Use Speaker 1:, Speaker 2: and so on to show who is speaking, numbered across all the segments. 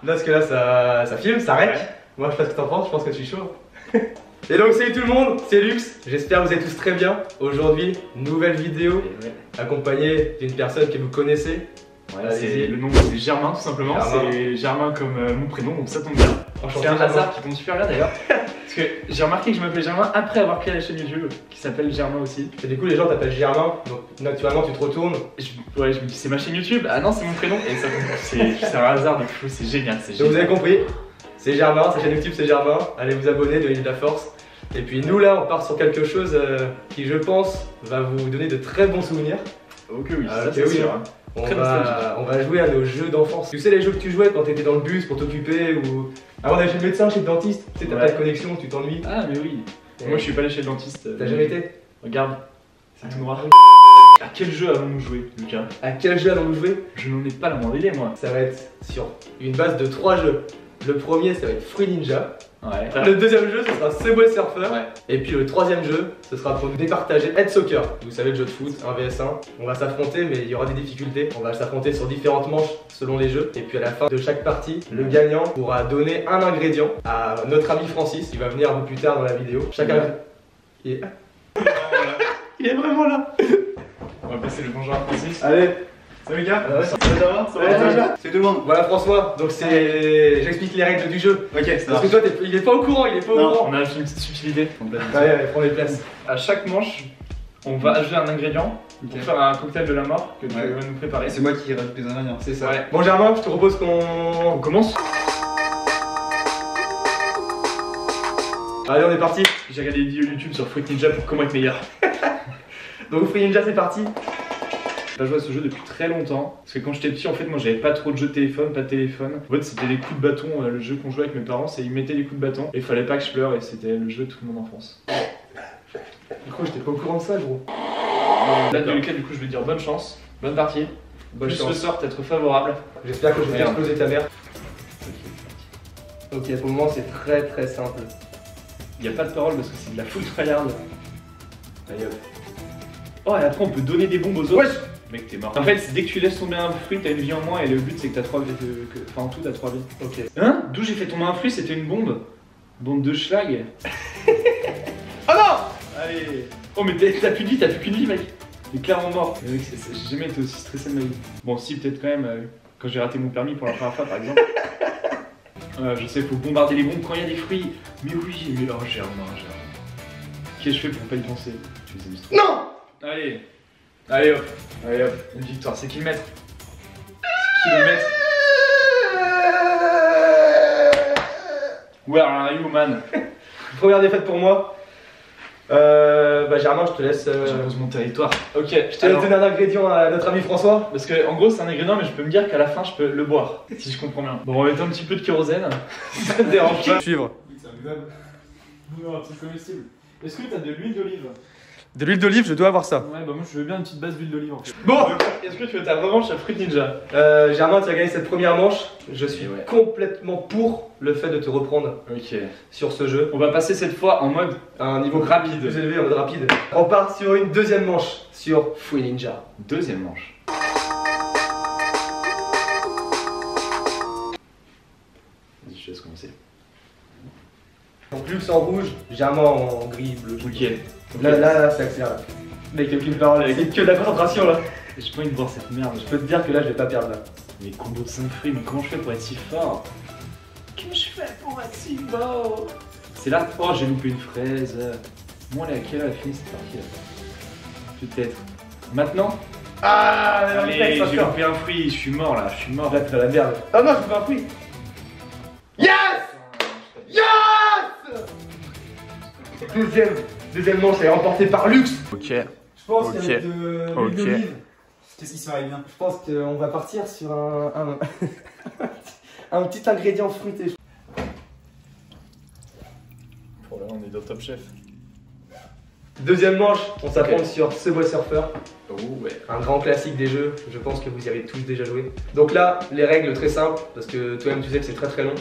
Speaker 1: parce que là ça filme, ça rec. Moi je sais pas ce que t'en penses, je pense que tu es chaud. Et donc salut tout le monde, c'est Lux, j'espère que vous êtes tous très bien. Aujourd'hui, nouvelle vidéo, accompagnée d'une personne que vous connaissez.
Speaker 2: Ouais, le nom c'est Germain tout simplement, c'est Germain comme mon prénom, donc ça tombe bien. C'est un hasard qui tombe super bien d'ailleurs. Parce que j'ai remarqué que je m'appelais Germain après avoir créé la chaîne YouTube qui s'appelle Germain aussi.
Speaker 1: Et du coup les gens t'appellent Germain, donc naturellement tu te retournes.
Speaker 2: Je me dis c'est ma chaîne YouTube, ah non c'est mon prénom, et ça c'est un hasard de fou, c'est génial, c'est génial.
Speaker 1: Donc vous avez compris, c'est Germain, sa chaîne YouTube c'est Germain, allez vous abonner, donnez de la force. Et puis nous là on part sur quelque chose qui je pense va vous donner de très bons souvenirs.
Speaker 2: Ok oui, ça c'est sûr. Hein.
Speaker 1: On va jouer à nos jeux d'enfance. Tu sais les jeux que tu jouais quand t'étais dans le bus pour t'occuper ou... Avant d'aller chez le médecin, chez le dentiste, tu sais t'as pas de connexion, tu t'ennuies.
Speaker 2: Ah mais oui. Moi je suis pas allé chez le dentiste.
Speaker 1: T'as jamais été?
Speaker 2: Regarde, c'est tout noir. À quel jeu allons-nous jouer, Lucas?
Speaker 1: À quel jeu allons-nous jouer?
Speaker 2: Je n'en ai pas la moindre idée moi.
Speaker 1: Ça va être sur une base de 3 jeux. Le premier ça va être Fruit Ninja.
Speaker 2: Ouais.
Speaker 1: Le deuxième jeu ce sera Subway Surfer.
Speaker 2: Ouais.
Speaker 1: Et puis le troisième jeu ce sera pour nous départager Head Soccer. Vous savez le jeu de foot, 1 vs 1. On va s'affronter mais il y aura des difficultés. On va s'affronter sur différentes manches selon les jeux. Et puis à la fin de chaque partie, le gagnant pourra donner un ingrédient à notre ami Francis. Il va venir un peu plus tard dans la vidéo. Chacun... Il est vraiment là.
Speaker 2: On va passer le bonjour à Francis.
Speaker 1: Allez.
Speaker 2: Salut gars.
Speaker 1: Ça va?
Speaker 3: C'est tout le monde.
Speaker 1: Voilà François, donc j'explique les règles du jeu.
Speaker 3: Ok, ça
Speaker 1: Parce que toi il est pas au courant,
Speaker 2: Non, on a une petite subtilité.
Speaker 1: Ouais, prends les places.
Speaker 2: À chaque manche, on va ajouter un ingrédient pour faire un cocktail de la mort que tu vas nous préparer.
Speaker 3: C'est moi qui rajoute les ingrédients.
Speaker 1: C'est ça.
Speaker 2: Ouais.
Speaker 1: Bon Germain, je te propose qu'on
Speaker 2: commence.
Speaker 1: Allez, on est parti.
Speaker 2: J'ai regardé des vidéos YouTube sur Fruit Ninja pour comment être meilleur.
Speaker 1: Donc Fruit Ninja, c'est parti.
Speaker 2: J'ai pas joué à ce jeu depuis très longtemps. Parce que quand j'étais petit, en fait, moi j'avais pas trop de jeux de téléphone, pas de téléphone. En fait, c'était les coups de bâton, le jeu qu'on jouait avec mes parents, c'est ils mettaient les coups de bâton et il fallait pas que je pleure et c'était le jeu de toute mon enfance.
Speaker 1: Du coup, j'étais pas au courant de ça, gros.
Speaker 2: Là, de Lucas, du coup, je vais dire bonne chance, bonne partie.
Speaker 1: Bonne
Speaker 2: Plus
Speaker 1: chance.
Speaker 2: le sort être favorable.
Speaker 1: J'espère que je vais exploser ta mère. Ok, pour le moment, c'est très simple.
Speaker 2: Il n'y a pas de parole parce que c'est de la full tryhard. Allez hop. Oh, et après, on peut donner des bombes aux autres.
Speaker 1: Wesh.
Speaker 2: Mec, t'es mort. En fait, dès que tu laisses tomber un fruit, t'as une vie en moins et le but c'est que t'as 3 vies. Enfin, en tout, t'as 3 vies.
Speaker 1: Ok.
Speaker 2: Hein? D'où j'ai fait tomber un fruit, c'était une bombe. Bombe de schlag.
Speaker 1: Oh non!
Speaker 2: Allez. Oh, mais t'as plus de vie, t'as plus qu'une vie, mec. T'es clairement mort. Mais mec, j'ai jamais été aussi stressé de ma vie. Bon, si, peut-être quand même, quand j'ai raté mon permis pour la première fois, par exemple. Je sais, faut bombarder les bombes quand il y a des fruits. Mais oui, mais oh, Germain. Qu'est-ce que je fais pour pas y penser? Tu les amuses trop.
Speaker 1: Non!
Speaker 2: Allez. Allez hop, une victoire, c'est kilomètres. Kilomètres. Where are you, man?
Speaker 1: Première défaite pour moi. Bah Germain, je te laisse.
Speaker 2: J'impose mon territoire. Ok,
Speaker 1: Je te laisse donner un ingrédient à notre ami François.
Speaker 2: Parce que en gros c'est un ingrédient mais je peux me dire qu'à la fin je peux le boire. Si je comprends bien. Bon, on va mettre un petit peu de kérosène. Ça te dérange pas?
Speaker 1: Suivre.
Speaker 2: C'est agréable. Non, un truc comestible. Est-ce que t'as de l'huile d'olive?
Speaker 1: De l'huile d'olive, je dois avoir ça.
Speaker 2: Ouais, bah moi je veux bien une petite base d'huile d'olive en fait.
Speaker 1: Bon!
Speaker 2: Est-ce que tu veux ta revanche à Fruit Ninja?
Speaker 1: Germain, tu as gagné cette première manche. Je suis complètement pour le fait de te reprendre sur ce jeu.
Speaker 2: On va passer cette fois en mode
Speaker 1: À un niveau
Speaker 2: rapide.
Speaker 1: plus élevé, en mode rapide. On part sur une deuxième manche sur Fruit Ninja.
Speaker 2: Deuxième manche. Vas-y, je te laisse commencer.
Speaker 1: Donc Lux en rouge, Germain en gris, bleu.
Speaker 2: Ok.
Speaker 1: Là, c'est accéléré. Mec, il n'y a aucune parole, c'est que de la concentration là.
Speaker 2: J'ai pas envie de voir cette merde.
Speaker 1: Je peux te dire que là, je vais pas perdre là.
Speaker 2: Mais combo de 5 fruits, mais comment je fais pour être si fort? Qu'est-ce que je fais pour être si fort? C'est là, oh j'ai loupé une fraise. Moi elle est à quelle heure elle finit cette partie là? Peut-être. Maintenant?
Speaker 1: Ah,
Speaker 2: allez, j'ai loupé un fruit, je suis mort là, je suis mort.
Speaker 1: Là, t'es dans la merde. Ah non, je loupé un fruit. Yes! Yes! Deuxième manche, elle est remportée par Lux.
Speaker 2: Ok.
Speaker 1: Je pense qu'avec de l'huile d'olive,
Speaker 3: Qu'est-ce qui se marie bien?
Speaker 1: je pense qu'on va partir sur un petit ingrédient fruité.
Speaker 2: Pour là, on est dans Top Chef.
Speaker 1: Deuxième manche, on s'affronte sur Subway Surfer.
Speaker 2: Oh ouais.
Speaker 1: Un grand classique des jeux, je pense que vous y avez tous déjà joué. Donc là, les règles très simples, parce que toi-même tu sais que c'est très long.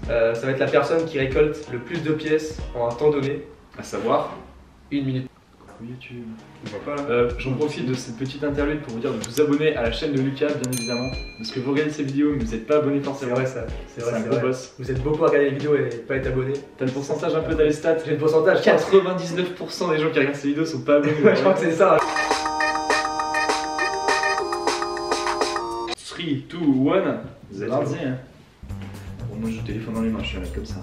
Speaker 1: Ça va être la personne qui récolte le plus de pièces en un temps donné.
Speaker 2: À savoir
Speaker 1: 1 minute.
Speaker 2: YouTube.
Speaker 3: On voit pas là.
Speaker 2: J'en profite de cette petite interlude pour vous dire de vous abonner à la chaîne de Lucas, bien évidemment. Parce que vous regardez ces vidéos, mais vous n'êtes pas abonné
Speaker 1: C'est
Speaker 2: forcément.
Speaker 1: vrai ça. C'est
Speaker 2: C'est un
Speaker 1: vrai,
Speaker 2: gros
Speaker 1: vrai.
Speaker 2: boss.
Speaker 1: Vous êtes beaucoup à regarder les vidéos et pas être abonné.
Speaker 2: T'as le pourcentage un peu dans les stats.
Speaker 1: J'ai le pourcentage.
Speaker 2: 99% des gens qui regardent ces vidéos sont pas abonnés.
Speaker 1: Ouais, je crois que c'est ça.
Speaker 2: 3, 2, 1, c'est parti. Hein. Bon, moi je téléphone dans les mains, je suis un mec comme ça.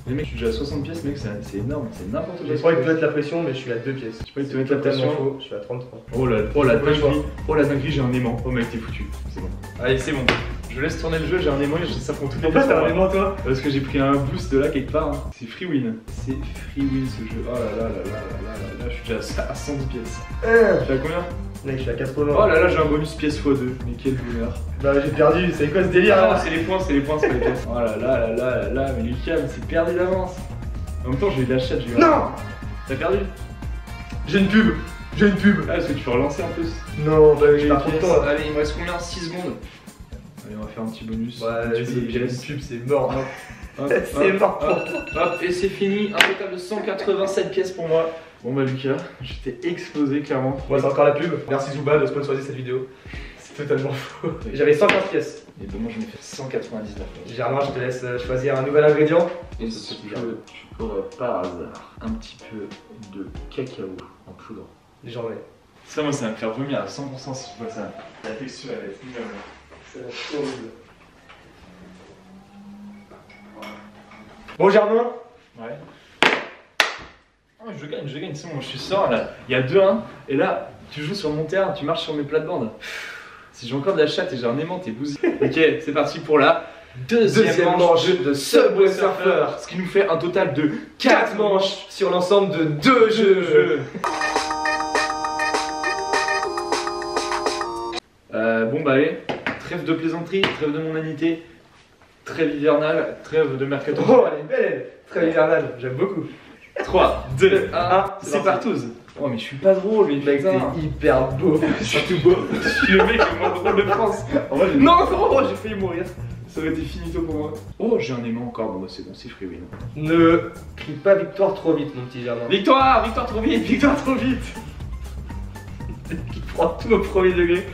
Speaker 2: Les mecs, je suis déjà à 60 pièces, mec, c'est énorme, c'est n'importe quoi.
Speaker 1: J'ai pas envie de te mettre la pression, mais je suis à 2 pièces.
Speaker 2: J'ai pas envie de te mettre la pression.
Speaker 1: Faux. Je suis à 33.
Speaker 2: Oh la
Speaker 1: Pas le choix.
Speaker 2: dinguerie, oh la dinguerie, j'ai un aimant. Oh mec, t'es foutu, c'est bon. Allez, c'est bon. Je laisse tourner le jeu, j'ai un aimant et ça prend toutes les
Speaker 1: Pourquoi t'as
Speaker 2: fois.
Speaker 1: un aimant toi?
Speaker 2: Parce que j'ai pris un boost de là quelque part. Hein. C'est free win. C'est free win ce jeu. Oh là là là là là là là, je suis déjà à 110 pièces. Tu fais à combien?
Speaker 1: Mec, je suis à 80.
Speaker 2: Oh là là, j'ai un bonus pièce x2. Mais quel bonheur.
Speaker 1: Bah, j'ai perdu. C'est quoi ce délire
Speaker 2: Ah,
Speaker 1: là?
Speaker 2: c'est les points, c'est les points, c'est les pièces. Oh là là là là là là, mais Lucas, mais c'est perdu d'avance. En même temps, j'ai eu de la chatte, j'ai eu.
Speaker 1: Non!
Speaker 2: T'as perdu?
Speaker 1: J'ai une pub. J'ai une pub.
Speaker 2: Ah, est-ce que tu peux relancer en plus?
Speaker 1: Non, bah, j'ai
Speaker 2: Les
Speaker 1: pas trop de
Speaker 2: pièces.
Speaker 1: temps là.
Speaker 2: Allez, il me reste combien? 6 secondes. Allez, on va faire un petit bonus.
Speaker 1: Ouais,
Speaker 2: Un petit peu de
Speaker 1: vas-y, j'ai une
Speaker 2: pièces.
Speaker 1: pub, c'est mort. Hein.
Speaker 2: Hop,
Speaker 1: C'est
Speaker 2: hop,
Speaker 1: mort pour
Speaker 2: hop, hop, et c'est fini. Un total de 187 pièces pour moi. Bon bah Lucas, j'étais explosé clairement.
Speaker 1: Moi, c'est encore la pub. Merci Zouba de sponsoriser cette vidéo. C'est totalement faux. J'avais 115 pièces.
Speaker 2: Et ben moi j'en ai fait 199.
Speaker 1: Germain, je te laisse choisir un nouvel ingrédient.
Speaker 2: Et tu aurais par hasard un petit peu de cacao en poudre.
Speaker 1: J'en ai.
Speaker 2: Ça moi ça va me faire vomir à 100% si je vois ça. La texture elle va être ignoble.
Speaker 1: Ça va être horrible. Bon Germain.
Speaker 2: Ouais. Oh, je gagne, c'est bon, je suis serein là. Il y a 2-1, et là, tu joues sur mon terrain, tu marches sur mes plates-bandes. Si j'ai encore de la chatte et j'ai un aimant, t'es bousillé. Ok, c'est parti pour la deuxième manche
Speaker 1: de Subway Surfer.
Speaker 2: Ce qui nous fait un total de
Speaker 1: 4 manches sur l'ensemble de 2 jeux.
Speaker 2: Bon bah allez, trêve de plaisanterie, trêve de mondanité, trêve hivernale, trêve de mercato.
Speaker 1: Oh, elle est belle, elle. Très hivernale, j'aime beaucoup.
Speaker 2: 3, 2, 1,
Speaker 1: c'est
Speaker 2: c'est partouze. Oh mais je suis pas drôle, mais
Speaker 1: Mec,
Speaker 2: putain.
Speaker 1: t'es hyper beau.
Speaker 2: Surtout beau. Je suis le mec le moins drôle de France. En vrai, non, oh, j'ai failli mourir. Ça aurait été finito pour moi. Oh, j'ai un aimant encore. Bon, bah, c'est bon, c'est free win.
Speaker 1: Ne crie pas victoire trop vite, mon petit Germain.
Speaker 2: Victoire, victoire trop vite, victoire trop vite.
Speaker 1: Il prend tout au premier degré.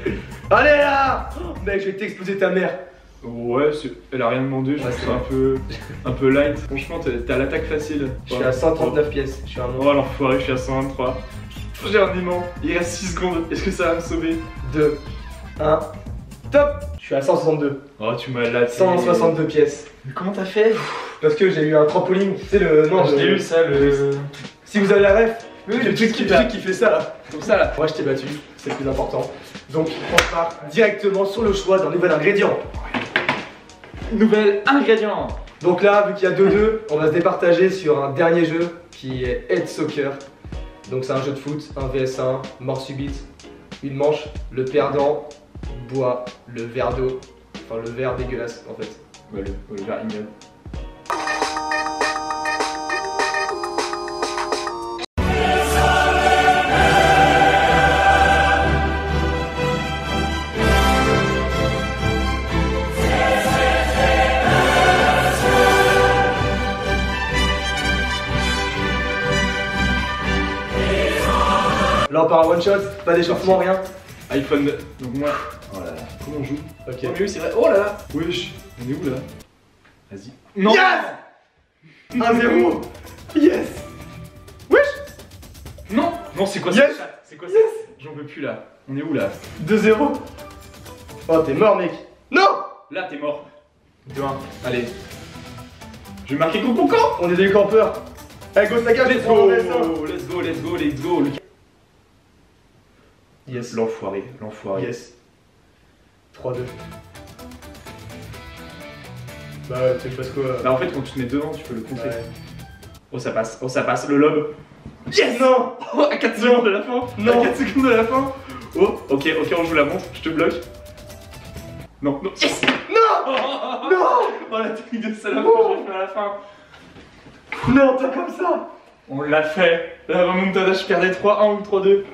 Speaker 1: Allez là! Mec, je vais t'exploser ta mère.
Speaker 2: Ouais, elle a rien demandé. Je
Speaker 1: Ouais,
Speaker 2: trouve
Speaker 1: c'est
Speaker 2: ça un peu light. Franchement, t'as l'attaque facile.
Speaker 1: Je suis à 139 pièces. Je suis un
Speaker 2: Oh,
Speaker 1: monstre.
Speaker 2: l'enfoiré, je suis à 123. J'ai un aimant. Il reste 6 secondes. Est-ce que ça va me sauver?
Speaker 1: 2, 1, top! Je suis à 162.
Speaker 2: Oh, tu m'as laté.
Speaker 1: 162 pièces.
Speaker 2: Mais comment t'as fait?
Speaker 1: Parce que j'ai eu un trampoline. Tu sais, le. Non,
Speaker 2: je l'ai eu ça, le.
Speaker 1: Si vous avez la ref.
Speaker 2: Oui,
Speaker 1: le truc qui fait ça là.
Speaker 2: Comme ça là.
Speaker 1: Moi, je t'ai battu. C'est le plus important. Donc, on part directement sur le choix d'un nouvel ingrédient.
Speaker 2: Nouvel ingrédient.
Speaker 1: Donc là, vu qu'il y a 2-2, on va se départager sur un dernier jeu qui est Head Soccer. Donc c'est un jeu de foot, 1 vs 1, mort subite, une manche, le perdant boit le verre d'eau, enfin le verre dégueulasse en fait.
Speaker 2: Ouais, le verre ignoble.
Speaker 1: Là on part en one shot, pas d'échauffement, rien.
Speaker 2: iPhone 9. Donc moi. Oh là là. Comment on joue?
Speaker 1: Ok.
Speaker 2: Oh mais oui c'est vrai. Oh là là. Wesh. On est où là? Vas-y. Non.
Speaker 1: Yes! 1-0. Yes! Wesh!
Speaker 2: Non. Non c'est quoi
Speaker 1: Yes!
Speaker 2: ça? C'est quoi ça?
Speaker 1: Yes!
Speaker 2: J'en peux plus là. On est où là?
Speaker 1: 2-0. Oh t'es mort mec. Non!
Speaker 2: Là t'es mort. 2-1. Allez. Je vais marquer contre ton camp.
Speaker 1: On est des campeurs. Allez go Saka,
Speaker 2: Let's go. Let's go. Let's go. Let's go.
Speaker 1: Yes.
Speaker 2: L'enfoiré. L'enfoiré.
Speaker 1: Yes. 3-2. Bah tu sais pas ce quoi.
Speaker 2: Bah en fait quand tu te mets devant tu peux le contrer.
Speaker 1: Ouais.
Speaker 2: Oh ça passe. Oh ça passe. Le lob.
Speaker 1: Yes! Non!
Speaker 2: Oh à 4 secondes de la fin.
Speaker 1: Non.
Speaker 2: À 4 secondes de la fin. Oh ok on joue la montre. Je te bloque. Non non. Yes.
Speaker 1: Non! Non!
Speaker 2: Oh la technique de salope
Speaker 1: Oh.
Speaker 2: que j'ai fait à la fin.
Speaker 1: Non, pas comme ça!
Speaker 2: On l'a fait. La remontada, je perdais 3-1 ou 3-2.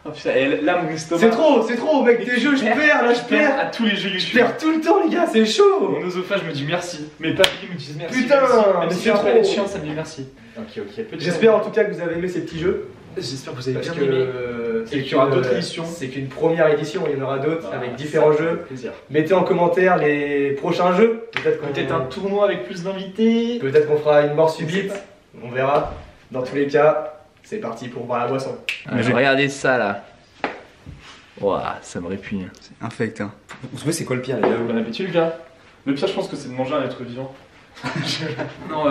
Speaker 2: Oh putain, et là mon estomac.
Speaker 1: C'est trop, mec, tes jeux, je perds, là, je perds.
Speaker 2: à tous les jeux
Speaker 1: Je
Speaker 2: YouTube.
Speaker 1: perds tout le temps, les gars, c'est chaud.
Speaker 2: Mon oesophage me dit merci. Mes papilles me disent merci.
Speaker 1: Putain,
Speaker 2: merci.
Speaker 1: mais
Speaker 2: Même
Speaker 1: c'est
Speaker 2: si après
Speaker 1: trop.
Speaker 2: les chiens, ça me dit merci. Ok.
Speaker 1: J'espère en tout cas que vous avez aimé ces petits jeux.
Speaker 2: J'espère que vous avez
Speaker 1: Parce
Speaker 2: bien aimé.
Speaker 1: que
Speaker 2: Et qu'il y aura d'autres éditions.
Speaker 1: C'est qu'une première édition, il y en aura d'autres avec différents
Speaker 2: Ça fait
Speaker 1: jeux.
Speaker 2: plaisir.
Speaker 1: Mettez en commentaire les prochains jeux.
Speaker 2: Peut-être un tournoi avec plus d'invités.
Speaker 1: Peut-être qu'on fera une mort subite. On verra. Dans tous les cas, c'est parti pour boire la boisson.
Speaker 4: Regardez ça là. Ouah, ça me répugne.
Speaker 3: C'est infect, hein. Vous savez, c'est quoi le pire, les gars?
Speaker 2: Bon appétit, Lucas. Le pire, je pense que c'est de manger un être vivant. Non,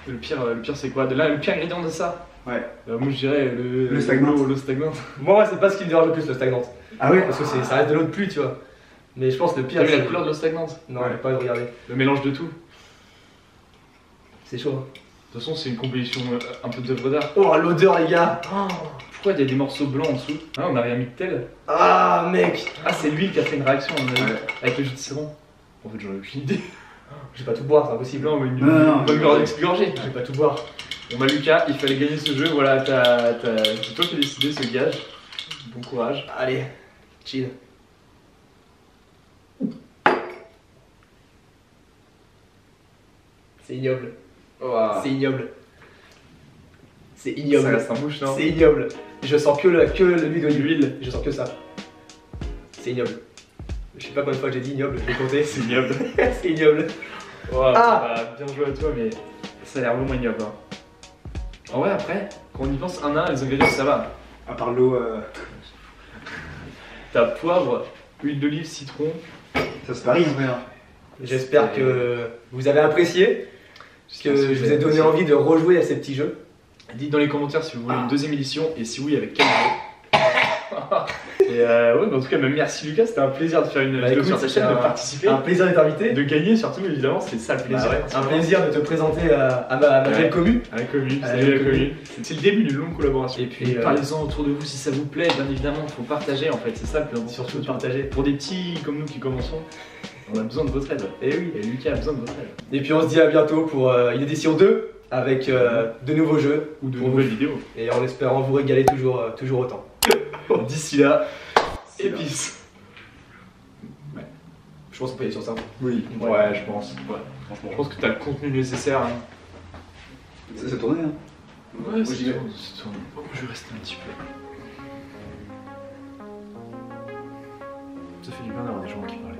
Speaker 2: le pire c'est quoi? Là, le pire ingrédient de ça?
Speaker 3: Ouais.
Speaker 2: Moi, je dirais
Speaker 3: Le stagnant.
Speaker 2: l'eau stagnante.
Speaker 1: Moi, c'est pas ce qui me dérange le plus, le stagnante.
Speaker 3: Ah ouais?
Speaker 1: Parce que ça reste de l'eau de pluie, tu vois. Mais je pense que le pire.
Speaker 2: T'as vu la
Speaker 1: c'est-
Speaker 2: couleur de l'eau stagnante?
Speaker 1: Non,
Speaker 3: Ouais.
Speaker 1: j'ai pas envie de regarder.
Speaker 2: Le mélange de tout.
Speaker 1: C'est chaud.
Speaker 2: De toute façon, c'est une composition un peu d'œuvre d'art.
Speaker 1: Oh, l'odeur, les gars.
Speaker 2: Pourquoi il y a des morceaux blancs en dessous? Ah, on n'a rien mis de tel.
Speaker 1: Ah, mec.
Speaker 2: Ah, c'est l'huile qui a fait une réaction, à mon avis,
Speaker 3: Ouais.
Speaker 2: avec le jus de citron. En fait, j'en ai aucune idée.
Speaker 1: Je vais pas tout boire, c'est impossible.
Speaker 2: Non, mais
Speaker 3: Non,
Speaker 2: on va me garder gorgé.
Speaker 1: Je vais pas tout boire.
Speaker 2: Bon bah Lucas, il fallait gagner ce jeu, voilà, c'est toi qui as décidé ce gage. Bon courage.
Speaker 1: Allez, chill. C'est ignoble. C'est ignoble. C'est
Speaker 2: Ça
Speaker 1: ignoble.
Speaker 2: reste en bouche, non?
Speaker 1: C'est ignoble. Je sens que l'huile d'olive. Je sens que ça. C'est ignoble. Je sais pas combien de fois j'ai dit ignoble, je vais compter.
Speaker 2: C'est ignoble.
Speaker 1: C'est ignoble.
Speaker 2: Wow,
Speaker 1: Ah
Speaker 2: bah, bien joué à toi, mais ça a l'air vraiment ignoble. Hein. Ah ouais, après, quand on y pense un à un, les ingrédients ça va.
Speaker 3: À part l'eau,
Speaker 2: T'as poivre, huile d'olive, citron.
Speaker 3: ça se parie, en vrai. Hein.
Speaker 1: J'espère que vous avez apprécié, que je vous ai donné envie de rejouer à ces petits jeux.
Speaker 2: Dites dans les commentaires si vous voulez une deuxième édition et si oui, avec quel jeu. Et ouais, mais en tout cas, même merci Lucas, c'était un plaisir de faire une
Speaker 1: Bah,
Speaker 2: vidéo
Speaker 1: écoute,
Speaker 2: sur ta
Speaker 1: c'était
Speaker 2: chaîne, de
Speaker 1: un-
Speaker 2: participer,
Speaker 1: Un plaisir d'être invité.
Speaker 2: de gagner surtout, évidemment, c'était ça le plaisir.
Speaker 1: Bah ouais, un plaisir de te présenter à ma jeune commu.
Speaker 2: À la commune,
Speaker 1: À la
Speaker 2: salut la
Speaker 1: commune.
Speaker 2: commune. C'est le début d'une longue collaboration.
Speaker 1: Et puis,
Speaker 2: parlez-en autour de vous si ça vous plaît, bien évidemment, il faut partager en fait, c'est ça le plus important.
Speaker 1: surtout de partager.
Speaker 2: Pour des petits comme nous qui commençons, on a besoin de votre aide.
Speaker 1: Et oui.
Speaker 2: Et Lucas a besoin de votre aide.
Speaker 1: Et puis on se dit à bientôt pour une édition 2 avec de nouveaux jeux.
Speaker 2: Ou de
Speaker 1: Pour
Speaker 2: nouvelles
Speaker 1: vous.
Speaker 2: vidéos.
Speaker 1: Et en espérant vous régaler toujours autant.
Speaker 2: D'ici là,
Speaker 3: C'est
Speaker 2: épices.
Speaker 1: Je pense qu'on peut aller sur ça.
Speaker 3: Oui.
Speaker 2: Ouais, je pense. Ouais.
Speaker 3: Franchement.
Speaker 2: Je pense que t'as le contenu nécessaire. Hein.
Speaker 3: Ça s'est tourné, hein.
Speaker 2: Ouais,
Speaker 3: j'y vais.
Speaker 2: Je vais rester un petit peu. Ça fait du bien d'avoir des gens qui parlent.